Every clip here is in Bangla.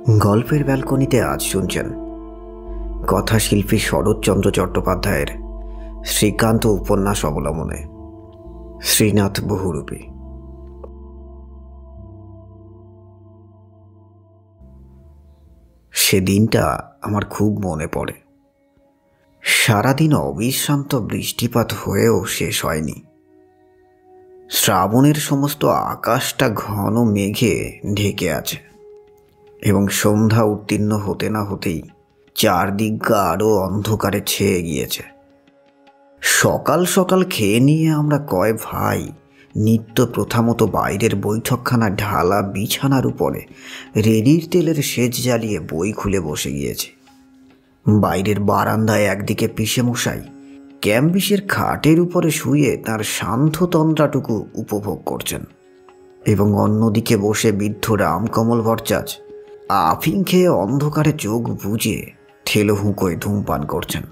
গল্পের ব্যালকনিতে আজ শুনছেন কথাশিল্পী শরৎচন্দ্র চট্টোপাধ্যায়ের শ্রীকান্ত উপন্যাস অবলম্বনে শ্রীনাথ বহুরূপী। সেদিনটা আমার খুব মনে পড়ে। সারাদিন অবিশ্রান্ত বৃষ্টিপাত হয়েও শেষ হয়নি। শ্রাবণের সমস্ত আকাশটা ঘন মেঘে ঢেকে আছে এবং সন্ধ্যা উত্তীর্ণ হতে না হতেই চারদিক গাঢ় অন্ধকারে ছেয়ে গিয়েছে। সকাল সকাল খেয়ে নিয়ে আমরা কয় ভাই নিত্য প্রথামতো বাইরের বৈঠকখানা ঢালা বিছানার উপরে রেডির তেলের সেচ জ্বালিয়ে বই খুলে বসে গিয়েছি। বাইরের বারান্দায় একদিকে পিসেমশাই ক্যাম্বিসের খাটের উপরে শুয়ে তার শান্ত তন্দ্রাটুকু উপভোগ করছেন এবং অন্যদিকে বসে বৃদ্ধ রামকমল ভট্টাচার্য আফিং খেয়ে অন্ধকারে চোখ বুজে ঠেলো হুঁকোয় ধূমপান করছেন।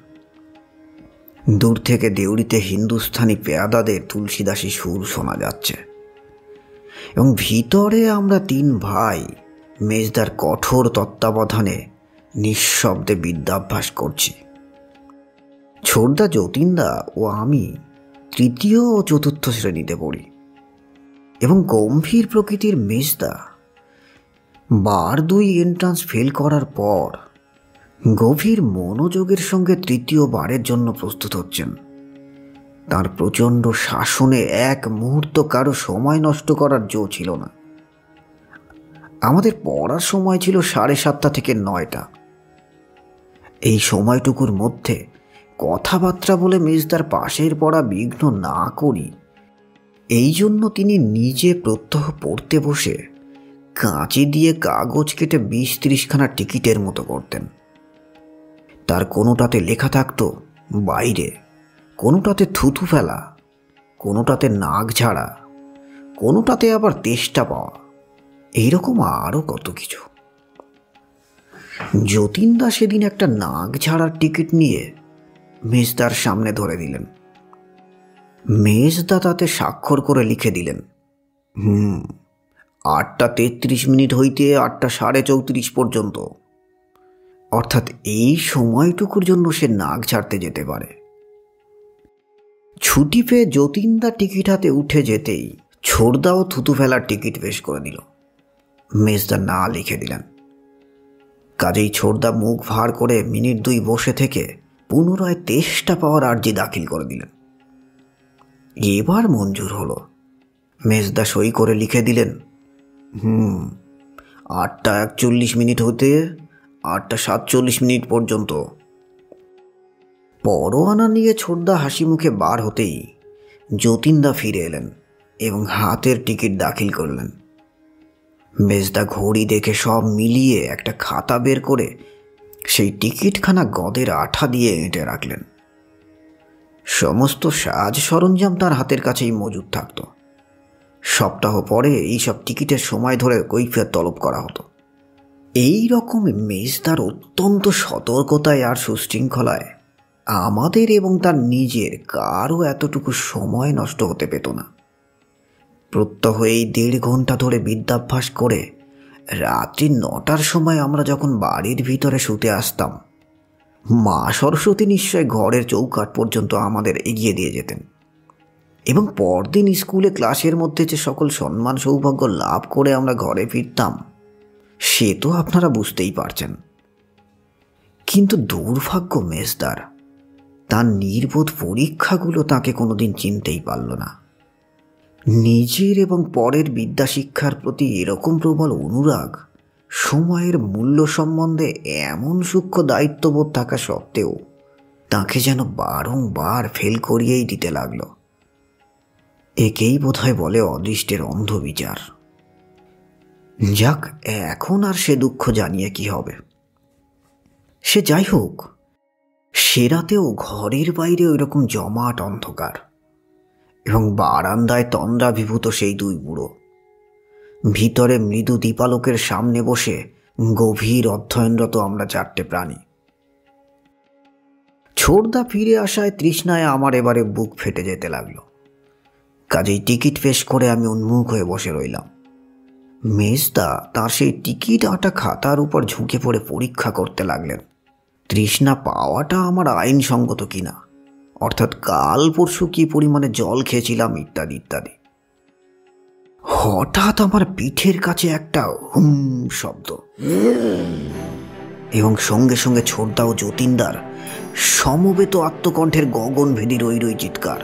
দূর থেকে দেউড়িতে হিন্দুস্থানি পেয়াদাদের তুলসীদাসী সুর শোনা যাচ্ছে এবং ভিতরে আমরা তিন ভাই মেজদার কঠোর তত্ত্বাবধানে নিঃশব্দে বিদ্যাভ্যাস করছি। ছোটদা যতীনদা ও আমি তৃতীয় ও চতুর্থ শ্রেণীতে পড়ি এবং গম্ভীর প্রকৃতির মেজদা বার 2 এন্ট্রান্স ফেল করার পর গভীর মনোযোগের সঙ্গে তৃতীয়বারের জন্য প্রস্তুত হচ্ছেন। তার প্রচণ্ড শাসনে এক মুহূর্ত কারো সময় নষ্ট করার জো ছিল না। আমাদের পড়ার সময় ছিল 7:30 থেকে 9টা। এই সময়টুকুর মধ্যে কথাবার্তা বলে মেজদার পাশের পড়া বিঘ্ন না করি এই জন্য তিনি নিজে প্রত্যহ পড়তে বসে কাঁচি দিয়ে কাগজ কেটে 20-30 খানা টিকিটের মতো করতেন। তার কোনোটাতে লেখা থাকতো বাইরে, কোনোটাতে থুতু ফেলা, কোনোটাতে নাক ঝাড়া, কোনোটাতে আবার তেষ্টা পাওয়া, এইরকম আরও কত কিছু। যতীনদা সেদিন একটা নাক ঝাড়ার টিকিট নিয়ে মেজদার সামনে ধরে দিলেন। মেজদা তাতে স্বাক্ষর করে লিখে দিলেন 8:33 হইতে 8:34 পর্যন্ত, অর্থাৎ এই সময়টুকুর জন্য সে নাক ঝাড়তে যেতে পারে। ছুটি পেয়ে যতীনদা টিকিট হাতে উঠে যেতেই ছোটদাও থুতু ফেলার টিকিট পেশ করে দিল। মেজদা না লিখে দিলেন। কাজেই ছোটদা মুখ ভার করে মিনিট 2 বসে থেকে পুনরায় তেষ্টা পাওয়ার আর্জি দাখিল করে দিলেন। এবার মঞ্জুর হলো। মেজদা সই করে লিখে দিলেন 8:41 হতে 8:47 পর্যন্ত। পরোয়ানা নিয়ে ছোটদা হাসি মুখে বার হতেই যতীনদা ফিরে এলেন এবং হাতের টিকিট দাখিল করলেন। মেজদা ঘড়ি দেখে সব মিলিয়ে একটা খাতা বের করে সেই টিকিটখানা গদের আঠা দিয়ে এঁটে রাখলেন। সমস্ত সাজ সরঞ্জাম তার হাতের কাছেই মজুদ থাকত। সপ্তাহ পরে এইসব টিকিটের সময় ধরে কৈফিয়ত তলব করা হতো। এই রকম মেজদার অত্যন্ত সতর্কতায় আর সুশৃঙ্খলায় আমাদের এবং তার নিজের কারও এতটুকু সময় নষ্ট হতে পেত না। প্রত্যহ এই 1.5 ঘন্টা ধরে বিদ্যাভ্যাস করে রাত্রি 9টার সময় আমরা যখন বাড়ির ভিতরে শুতে আসতাম, মা সরস্বতী নিশ্চয় ঘরের চৌকাঠ পর্যন্ত আমাদের এগিয়ে দিয়ে যেতেন এবং পরদিন স্কুলে ক্লাসের মধ্যে যে সকল সম্মান সৌভাগ্য লাভ করে আমরা ঘরে ফিরতাম সে তো আপনারা বুঝতেই পারছেন। কিন্তু দুর্ভাগ্য মেজদার, তার নির্বোধ পরীক্ষাগুলো তাকে কোনোদিন চিনতেই পারল না। নিজের এবং পরের বিদ্যাশিক্ষার প্রতি এরকম প্রবল অনুরাগ, সময়ের মূল্য সম্বন্ধে এমন সূক্ষ্ম দায়িত্ববোধ থাকা সত্ত্বেও তাকে যেন বারংবার ফেল করিয়েই দিতে লাগল। একেই বোধহয় বলে অদৃষ্টের অন্ধ বিচার। যাক, এখন আর সে দুঃখ জানিয়ে কি হবে। সে যাই হোক, সে রাতেও ঘরের বাইরে ওই রকম জমাট অন্ধকার এবং বারান্দায় তন্দ্রাভিভূত সেই 2 বুড়ো। ভিতরে মৃদু দীপালোকের সামনে বসে গভীর অধ্যয়নরত আমরা 4টে প্রাণী। ছোটদা ফিরে আসায় তৃষ্ণায় আমার এবারে বুক ফেটে যেতে লাগলো। কাজেই টিকিট পেশ করে আমি উন্মুখ হয়ে বসে রইলাম। মেজদা তার সেই টিকিট আটা খাতার উপর ঝুঁকে পড়ে পরীক্ষা করতে লাগলেন তৃষ্ণা পাওয়াটা আমার আইনসঙ্গত কিনা, অর্থাৎ কাল পরশু কি পরিমাণে জল খেয়েছিলাম ইত্যাদি ইত্যাদি। হঠাৎ আমার পিঠের কাছে একটা হুম শব্দ এবং সঙ্গে সঙ্গে ছোটদা ও যতীনদার সমবেত আত্মকণ্ঠের গগনভেদী রই রই চিৎকার।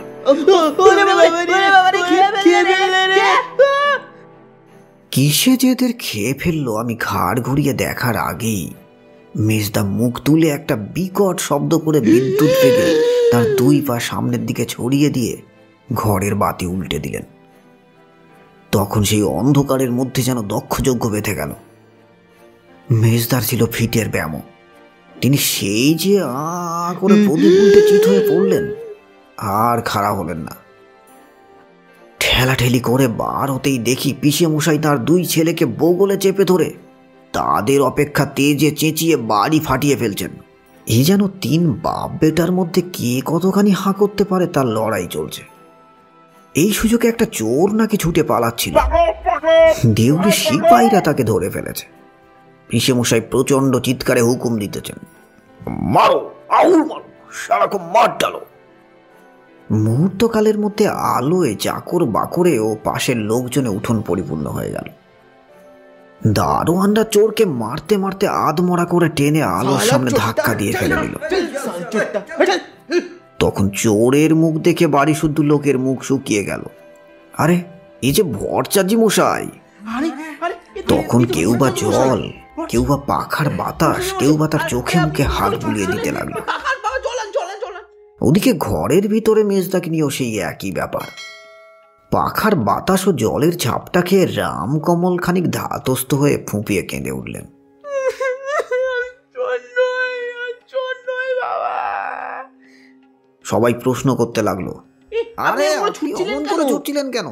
কিসে যে এদের খেয়ে ফেললো আমি ঘাড় ঘুরিয়ে দেখার আগেই মেজদা মুখ তুলে একটা বিকট শব্দ করে বিদ্যুৎ বেগে তার দুই পা সামনের দিকে ছড়িয়ে দিয়ে ঘরের বাতি উল্টে দিলেন। তখন সেই অন্ধকারের মধ্যে যেন দক্ষযজ্ঞ বেঁধে গেল। মেজদার ছিল ফিটের ব্যায়াম, তিনি সেই যে করে প্রদীপ উল্টে চিত হয়ে পড়লেন, আর খাড়া হলেন না। ঠেলাঠেলি করে বার হতেই দেখি পিসে মশাই তার দুই ছেলেকে বগলে চেপে ধরে তাদের অপেক্ষা তেজে চেঁচিয়ে বাড়ি ফাটিয়ে ফেলছেন। এই যেন তিন বাপ বেটার মধ্যে কে কতখানি হাঁ করতে পারে তার লড়াই চলছে। এই সুযোগে একটা চোর নাকি ছুটে পালাচ্ছিল, দেউড়ি সিপাহীরা তাকে ধরে ফেলেছে। পিসে মশাই প্রচন্ড চিৎকারে হুকুম দিতেছেন, মারো, আউল মারো, সারাক্ষণ মার ডালো। মুহূর্তকালের মধ্যে আলোয় চাকর বাকরে ও পাশের লোকজনে উঠোন পরিপূর্ণ হয়ে গেল। দারোয়ানরা চোরকে মারতে মারতে আধমরা করে টেনে আলোর সামনে ধাক্কা দিয়ে ফেলে দিল। তখন চোরের মুখ দেখে বাড়ি শুদ্ধ লোকের মুখ শুকিয়ে গেল। আরে এই যে ভট্টাচার্য মশাই! তখন কেউ বা জল, কেউ বা পাখার বাতাস, কেউ বা তার চোখে মুখে হাত বুলিয়ে দিতে লাগলো। ওদিকে ঘরের ভিতরে মেজদাকে নিয়েও সেই একই ব্যাপার। পাখার বাতাস ও জলের ঝাপটা খেয়ে রামকমল খানিক ধাতস্থ হয়ে ফুঁপিয়ে কেঁদে উঠলেন। সবাই প্রশ্ন করতে লাগলো, আরে ছুটছিলেন কেন?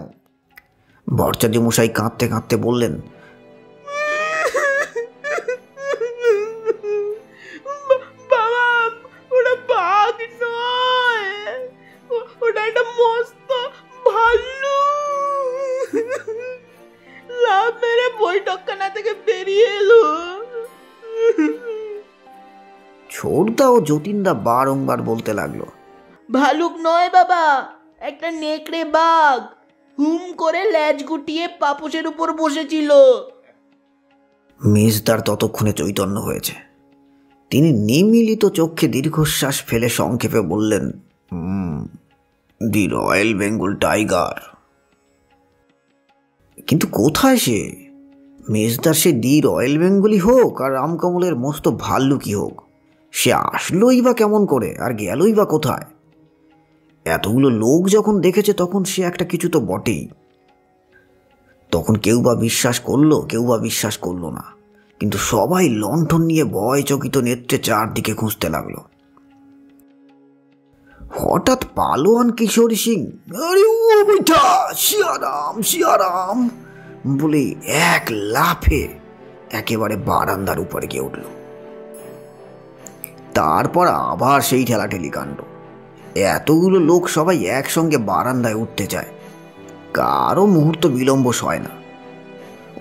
ভট্টাচার্য মশাই কাঁদতে কাঁদতে বললেন, ছোটদা ও যতীনদা বারংবার বলতে লাগলো, ভালুক নয় বাবা, একটা নেকড়ে বাঘ হুম করে ল্যাজ গুটিয়ে পাপোশের উপর বসেছিল। মেজদার ততক্ষণে চৈতন্য হয়েছে। তিনি নিমিলিত চোখে দীর্ঘশ্বাস ফেলে সংক্ষেপে বললেন, দি রয়্যাল বেঙ্গল টাইগার। কিন্তু কোথায় সে? মেজদার সে দি রয়্যাল বেঙ্গলই হোক আর রামকমলের মস্ত ভাল্লুকই হোক, সে আসলোই বা কেমন করে আর গেলই বা কোথায়? এতগুলো লোক যখন দেখেছে তখন সে একটা কিছু তো বটেই। তখন কেউ বা বিশ্বাস করলো, কেউ বা বিশ্বাস করলো না, কিন্তু সবাই লণ্ঠন নিয়ে ভয় চকিত নেত্রে চারদিকে খুঁজতে লাগলো। হঠাৎ পালোয়ান কিশোরী সিং আরে ও বেটা সিয়ারাম সিয়ারাম বলে এক লাফে একেবারে বারান্দার উপরে গিয়ে উঠল। তারপর আবার সেই ঠেলাঠেলি কাণ্ড। এতগুলো লোক সবাই একসঙ্গে বারান্দায় উঠতে চায়, কারো মুহূর্ত বিলম্ব সয় না।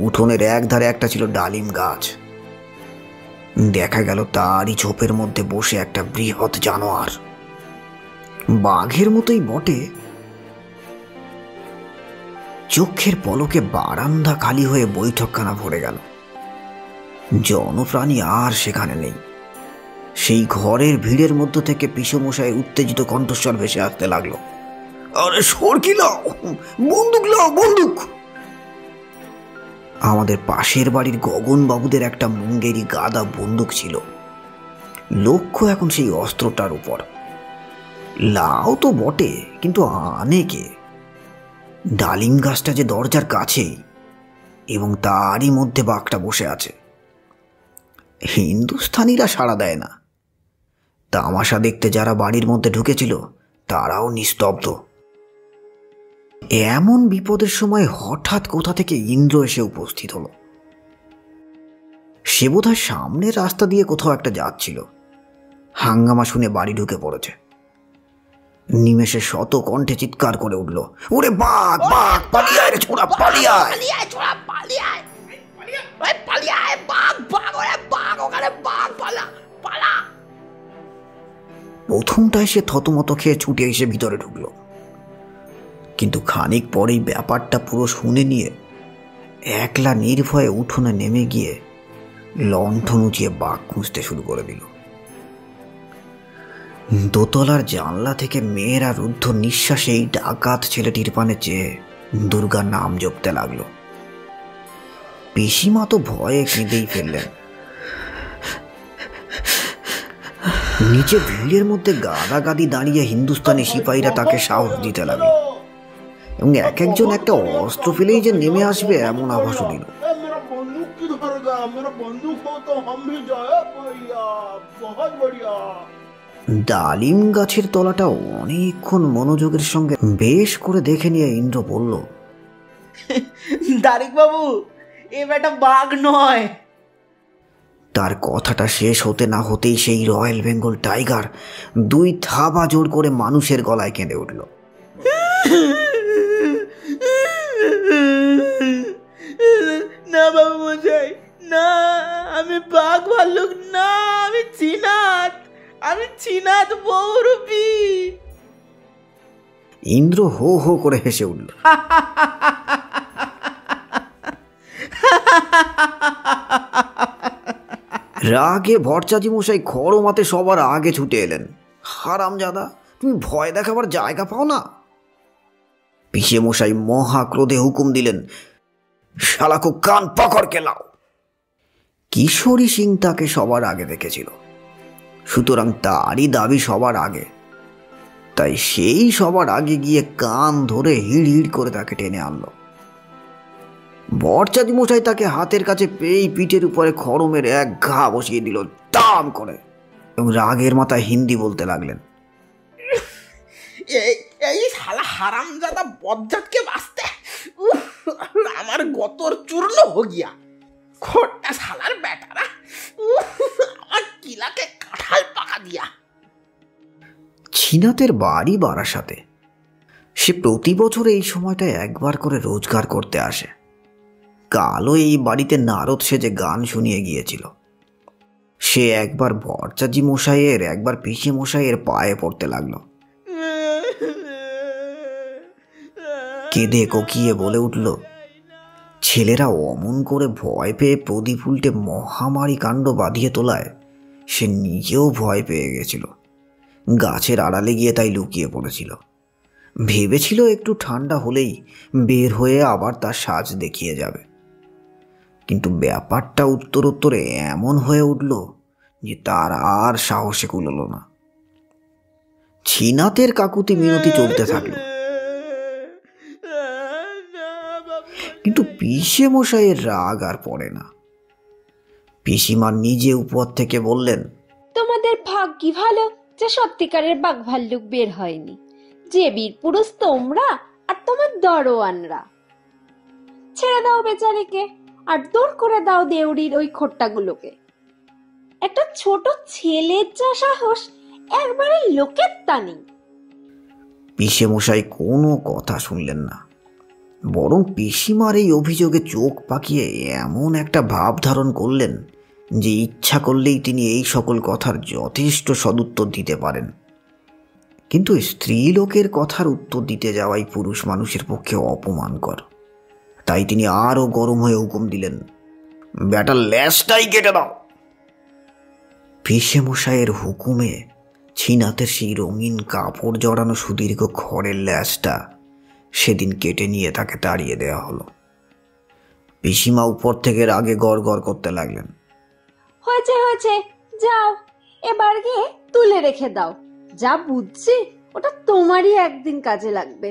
উঠোনের এক ধারে একটা ছিল ডালিম গাছ। দেখা গেল তারই ঝোপের মধ্যে বসে একটা বৃহৎ জানোয়ার, বাঘের মতোই বটে। চোখের পলকে বারান্দা খালি হয়ে বৈঠকখানা ভরে গেল। জনপ্রাণী আর সেখানে নেই। সেই ঘরের ভিড়ের মধ্য থেকে পিসমশাইয়ের উত্তেজিত কণ্ঠস্বর ভেসে আসতে লাগলো, আরে সরকি লাও, বন্দুক লাও, বন্দুক। আমাদের পাশের বাড়ির গগন বাবুদের একটা মুঙ্গেরি গাদা বন্দুক ছিল। লক্ষ্য এখন সেই অস্ত্রটার উপর। লাও তো বটে, কিন্তু আনে কে? ডালিম গাছটা যে দরজার কাছেই, এবং তারই মধ্যে বাঘটা বসে আছে। হিন্দুস্থানিরা সাড়া দেয় না। তামাশা দেখতে যারা বাড়ির মধ্যে ঢুকেছিল তারাও নিস্তব্ধ। এমন বিপদের সময় হঠাৎ কোথা থেকে ইন্দ্র এসে উপস্থিত হলো। সে বোধহয় সামনের রাস্তা দিয়ে কোথাও একটা যাচ্ছিল। হাঙ্গামা শুনে বাড়ি ঢুকে পড়েছে। নিমেষে শত কণ্ঠে চিৎকার করে উঠল, ওরে বাঘ বাঘ, পালিয়ে আয় রে ছোড়া, পালিয়ে আয়। প্রথমটায় সে থতমত খেয়ে ছুটে এসে ভিতরে ঢুকলো, কিন্তু খানিক পরেই ব্যাপারটা পুরো শুনে নিয়ে একলা নির্ভয়ে উঠোনে নেমে গিয়ে লণ্ঠন উঁচিয়ে বাঘ খুঁজতে শুরু করে দিল। দোতলার জানলা থেকে মেয়েরা রুদ্ধ নিঃশ্বাসে এই ডাকাত ছেলেটির পানে চেয়ে দুর্গার নাম জপতে লাগলো। পিসিমা তো ভয়ে কেঁদেই ফেললেন। নিচে ভিড়ের মধ্যে গাদাগাদি দাঁড়িয়ে হিন্দুস্তানি সিপাহীরা তাকে সাহস দিতে লাগলো এবং এক একজন একটা অস্ত্র ফেলেই যে নেমে আসবে এমন আভাসও দিল। ডালিম গাছের তলাটা অনেকক্ষণ মনোযোগের সঙ্গে বেশ করে দেখে নিয়ে ইন্দ্র বলল, দারিক বাবু, এ বেটা বাঘ নয়। তার কথাটা শেষ হতে না হতেই সেই রয়্যাল বেঙ্গল টাইগার দুই থাবা জোর করে মানুষের গলায় কেঁদে উঠল। না বাবু মশাই, না, আমি বাঘ ভাল্লুক না, আমি চিনাত বৌরূপী। ইন্দ্র হো হো করে হেসে উঠল। রাগে ভট্টাচার্য মশাই খড়মাতে সবার আগে ছুটে এলেন। হারামজাদা, তুমি ভয় দেখাবার জায়গা পাও না? পিসে মশাই মহা ক্রোধে হুকুম দিলেন, শালাকো কান পাকড় কে লাও। কিশোরী সিং তাকে সবার আগে দেখেছিল, সুতরাং তারই দাবি সবার আগে। তাই সেই সবার আগে গিয়ে কান ধরে হিড় হিড় করে তাকে টেনে আনলো। ভট্টাচার্য মশাই তাকে হাতের কাছে পেয়েই পিঠের উপরে খড়মের এক ঘা বসিয়ে দিল দাম করে এবং রাগের মাথায় হিন্দি বলতে লাগলেন, এই শালা হারামজাদা বজ্জাতকে বাঁচতে আমার গতর চূর্ণ হো গিয়া। খোট্টা শালার বেটারা আমার কিলাকে কাঁঠাল পাকা দিয়া। ছিনাতের বাড়ি বারাসাতে। সে প্রতি বছর এই সময়টায় একবার করে রোজগার করতে আসে। কালও এই বাড়িতে নারদ সেজে গান শুনিয়ে গিয়েছিল। সে একবার ভট্টাচার্য মশাইয়ের একবার পিসি মশাইয়ের পায়ে পড়তে লাগলো। কেঁদে কোকিয়ে বলে উঠল, ছেলেরা অমন করে ভয় পেয়ে প্রদীপ উল্টে মহামারী কাণ্ড বাঁধিয়ে তোলায় সে নিজেও ভয় পেয়ে গেছিল। গাছের আড়ালে গিয়ে তাই লুকিয়ে পড়েছিল। ভেবেছিল একটু ঠান্ডা হলেই বের হয়ে আবার তার সাজ দেখিয়ে যাবে, কিন্তু ব্যাপারটা উত্তরোত্তরে এমন হয়ে উঠল যে তার আর সাহসে কুলোল না। ছিনাতের কাকুতি মিনতি চলতে থাকলো, কিন্তু পিসে মশাইয়ের রাগ আর পড়ে না। পিসিমা নিজে উপর থেকে বললেন, তোমাদের ভাগ্যি ভালো যে সত্যিকারের বাঘ ভাল্লুক বের হয়নি। যে বীর পুরুষ তোমরা আর তোমার দরোয়ানরা। ছেড়ে দাও বেচারিকে আর দূর করে দাও দেউড়ির ওই খোট্টাগুলোকে। একটা ছোট ছেলের যা সাহস, একবারে লোকের তা নেই। পিসে মশাই কোনো কথা শুনলেন না, বরং পিসিমার এই অভিযোগে চোখ পাকিয়ে এমন একটা ভাব ধারণ করলেন যে ইচ্ছা করলেই তিনি এই সকল কথার যথেষ্ট সদুত্তর দিতে পারেন। কিন্তু স্ত্রী লোকের কথার উত্তর দিতে যাওয়াই পুরুষ মানুষের পক্ষে অপমানকর। তাই তিনি আরও গরম হয়ে হুকুম দিলেন, ব্যাটার ল্যাজটাই কেটে দাও। পিসে মশাইয়ের হুকুমে ছিনাতের সেই রঙিন কাপড় জড়ানো সুদীর্ঘ খড়ের ল্যাজটা সেদিন কেটে নিয়ে তাকে তাড়িয়ে দেওয়া হলো। পিসিমা উপর থেকে রাগে গড় গড় করতে লাগলেন, হয়েছে হয়েছে, যাও এবার গিয়ে তুলে রেখে দাও। যা বুঝছি ওটা তোমারই একদিন কাজে লাগবে।